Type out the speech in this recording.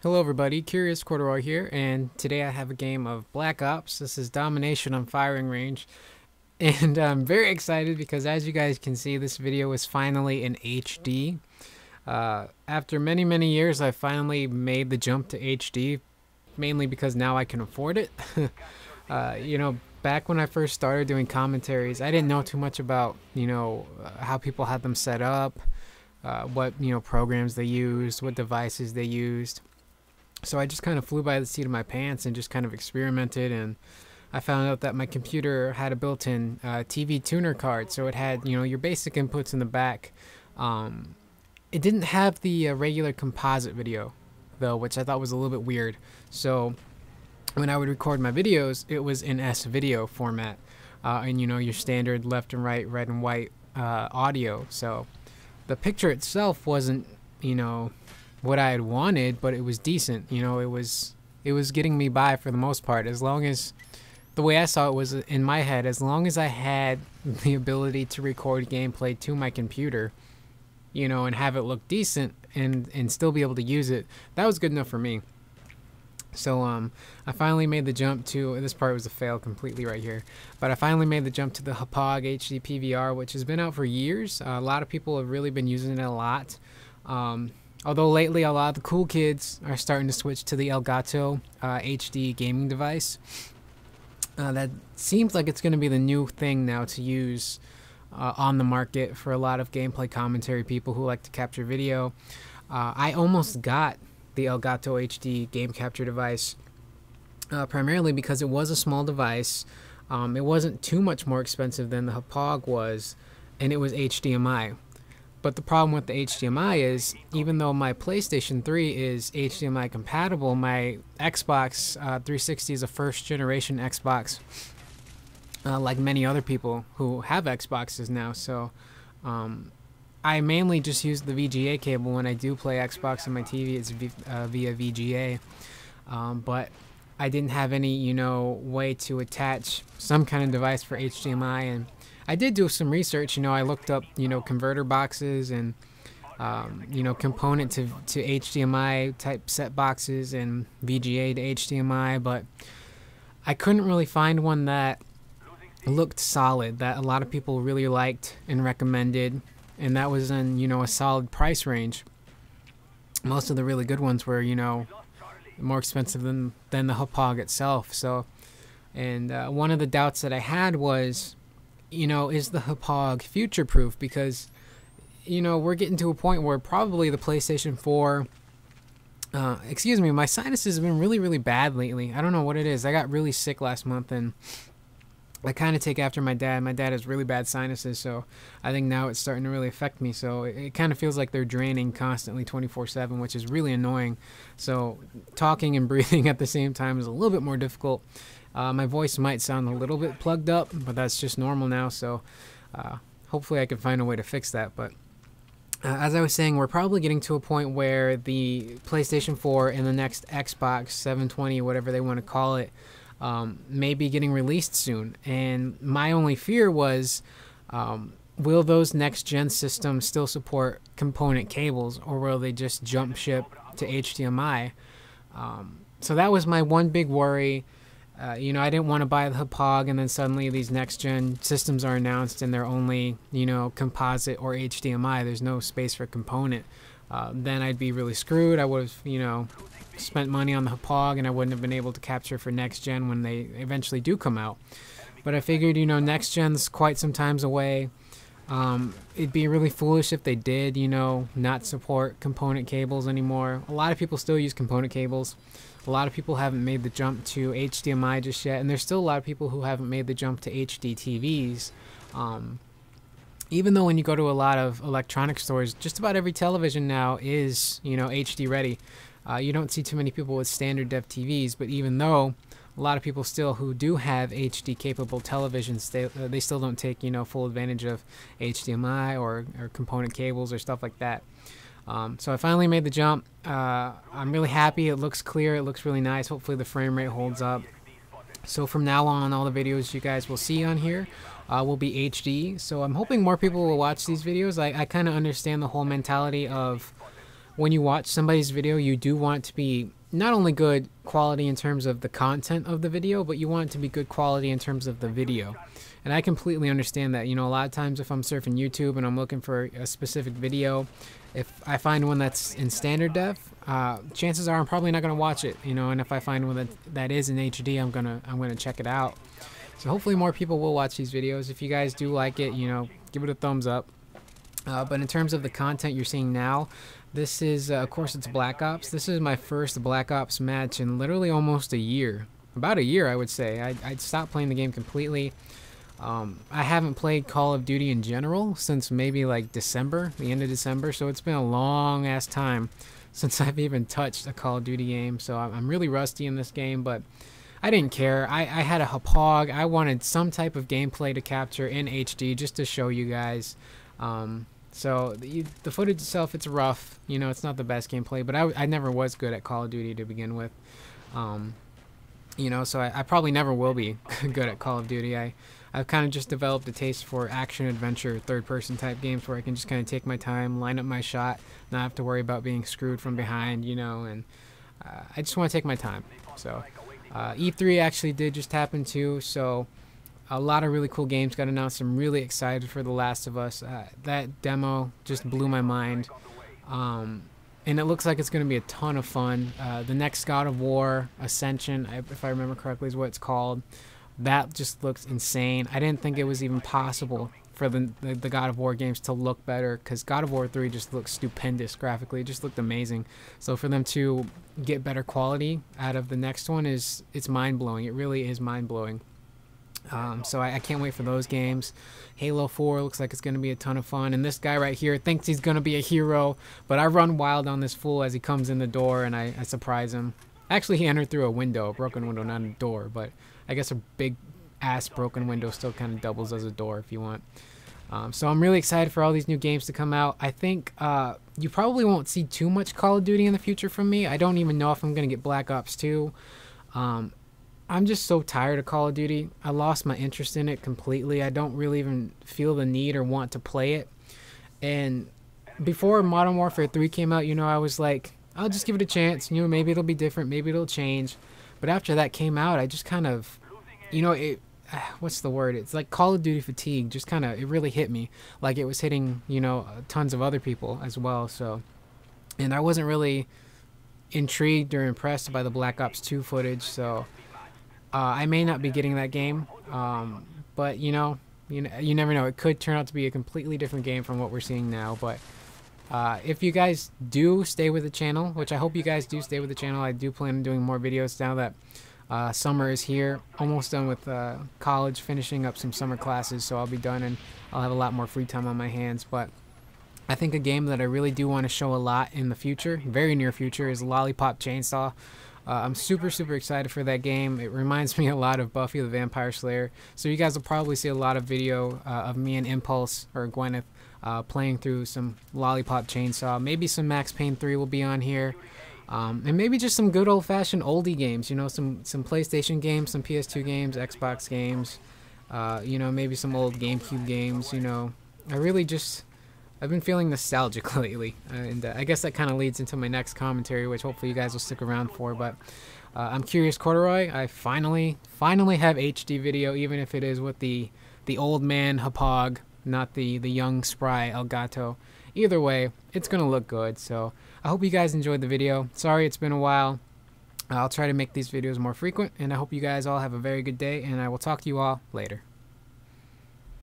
Hello everybody, Curious Corduroy here, and today I have a game of Black Ops. This is Domination on Firing Range, and I'm very excited because as you guys can see, this video is finally in HD. After many years, I finally made the jump to HD, mainly because now I can afford it. Back when I first started doing commentaries, I didn't know too much about, how people had them set up, what, programs they used, what devices they used. So I just kind of flew by the seat of my pants and just kind of experimented, and I found out that my computer had a built-in TV tuner card, so it had, your basic inputs in the back. It didn't have the regular composite video, though, which I thought was a little bit weird. So when I would record my videos, it was in S-video format, and your standard left and right, red and white audio. So the picture itself wasn't, what I had wanted, but it was decent. It was getting me by for the most part. As long as, the way I saw it was in my head, as long as I had the ability to record gameplay to my computer, and have it look decent and still be able to use it, that was good enough for me. So I finally made the jump to, this part was a fail completely right here, but I finally made the jump to the Hauppauge HD PVR, which has been out for years. A lot of people have really been using it a lot. Although lately a lot of the cool kids are starting to switch to the Elgato HD gaming device. That seems like it's going to be the new thing now to use on the market for a lot of gameplay commentary people who like to capture video. I almost got the Elgato HD game capture device primarily because it was a small device. It wasn't too much more expensive than the Hauppauge was, and it was HDMI. But the problem with the HDMI is, even though my PlayStation 3 is HDMI compatible, my Xbox 360 is a first generation Xbox, like many other people who have Xboxes now. So I mainly just use the VGA cable when I do play Xbox on my TV. It's via VGA. But I didn't have any, way to attach some kind of device for HDMI, and I did do some research. I looked up, converter boxes and, component to HDMI type set boxes and VGA to HDMI, but I couldn't really find one that looked solid, that a lot of people really liked and recommended, and that was in, a solid price range. Most of the really good ones were, more expensive than the Hauppauge itself. So, and one of the doubts that I had was, is the Hauppauge future-proof? Because, we're getting to a point where probably the PlayStation 4... my sinuses have been really bad lately. I don't know what it is. I got really sick last month, and I kind of take after my dad. My dad has really bad sinuses, so I think now it's starting to really affect me. So it kind of feels like they're draining constantly 24/7, which is really annoying. So talking and breathing at the same time is a little bit more difficult. My voice might sound a little bit plugged up, but that's just normal now, so hopefully I can find a way to fix that. But as I was saying, we're probably getting to a point where the PlayStation 4 and the next Xbox 720, whatever they want to call it, may be getting released soon. And my only fear was, will those next-gen systems still support component cables, or will they just jump ship to HDMI? So that was my one big worry. I didn't want to buy the Hauppauge and then suddenly these next-gen systems are announced and they're only, composite or HDMI. There's no space for component. Then I'd be really screwed. I would have, spent money on the Hauppauge and I wouldn't have been able to capture for next-gen when they eventually do come out. But I figured, next-gen's quite some times away. It'd be really foolish if they did, not support component cables anymore. A lot of people still use component cables. A lot of people haven't made the jump to HDMI just yet, and there's still a lot of people who haven't made the jump to HD TVs. Even though when you go to a lot of electronic stores, just about every television now is, HD ready. You don't see too many people with standard def TVs, but even though a lot of people still who do have HD capable televisions, they still don't take, full advantage of HDMI or component cables or stuff like that. So I finally made the jump. I'm really happy. It looks clear. It looks really nice. Hopefully the frame rate holds up. So from now on, all the videos you guys will see on here will be HD. So I'm hoping more people will watch these videos. I kind of understand the whole mentality of when you watch somebody's video, you do want it to be not only good quality in terms of the content of the video, but you want it to be good quality in terms of the video. And I completely understand that. You know, a lot of times if I'm surfing YouTube and I'm looking for a specific video, if I find one that's in standard def, chances are I'm probably not going to watch it. You know, and if I find one that is in HD, I'm gonna check it out. So hopefully more people will watch these videos. If you guys do like it, you know, give it a thumbs up. But in terms of the content you're seeing now, this is, of course, it's Black Ops. This is my first Black Ops match in literally almost a year. About a year, I would say. I'd stopped playing the game completely. I haven't played Call of Duty in general since maybe like December, the end of December. So it's been a long ass time since I've even touched a Call of Duty game. So I'm really rusty in this game, but I didn't care. I had a hog. I wanted some type of gameplay to capture in HD just to show you guys. So the footage itself, it's rough. You know, it's not the best gameplay, but I never was good at Call of Duty to begin with. You know, so I probably never will be good at Call of Duty. I've kind of just developed a taste for action, adventure, third-person type games where I can just kind of take my time, line up my shot, not have to worry about being screwed from behind, you know, and I just want to take my time. So E3 actually did just happen too, so a lot of really cool games got announced. I'm really excited for The Last of Us. That demo just blew my mind. And it looks like it's going to be a ton of fun. The next God of War, Ascension, if I remember correctly, is what it's called. That just looks insane. I didn't think it was even possible for the God of War games to look better, because God of War 3 just looks stupendous graphically. It just looked amazing. So for them to get better quality out of the next one, it's mind-blowing. It really is mind-blowing. So I can't wait for those games. Halo 4 looks like it's going to be a ton of fun. And this guy right here thinks he's going to be a hero, but I run wild on this fool as he comes in the door, and I surprise him. Actually, he entered through a window, a broken window, not a door, but I guess a big-ass broken window still kind of doubles as a door if you want. So I'm really excited for all these new games to come out. I think you probably won't see too much Call of Duty in the future from me. I don't even know if I'm going to get Black Ops 2. I'm just so tired of Call of Duty. I lost my interest in it completely. I don't really even feel the need or want to play it. And before Modern Warfare 3 came out, you know, I was like, I'll just give it a chance. You know, maybe it'll be different. Maybe it'll change. But after that came out, I just kind of, you know, what's the word? It's like Call of Duty fatigue. Just kind of, it really hit me. Like it was hitting, you know, tons of other people as well. So, and I wasn't really intrigued or impressed by the Black Ops 2 footage. So I may not be getting that game, but you never know. It could turn out to be a completely different game from what we're seeing now. But if you guys do stay with the channel, which I hope you guys do stay with the channel, I do plan on doing more videos now that summer is here. Almost done with college, finishing up some summer classes, so I'll be done and I'll have a lot more free time on my hands. But I think a game that I really do want to show a lot in the future, very near future, is Lollipop Chainsaw. I'm super excited for that game. It reminds me a lot of Buffy the Vampire Slayer. So you guys will probably see a lot of video of me and Impulse, or Gwyneth, playing through some Lollipop Chainsaw. Maybe some Max Payne 3 will be on here. And maybe just some good old-fashioned oldie games. You know, some PlayStation games, some PS2 games, Xbox games. You know, maybe some old GameCube games. You know, I've been feeling nostalgic lately, and I guess that kind of leads into my next commentary, which hopefully you guys will stick around for. But I'm Curious Corduroy. I finally have HD video, even if it is with the old man Hapog, not the young spry Elgato. Either way, it's gonna look good. So I hope you guys enjoyed the video. Sorry it's been a while. I'll try to make these videos more frequent, and I hope you guys all have a very good day, and I will talk to you all later.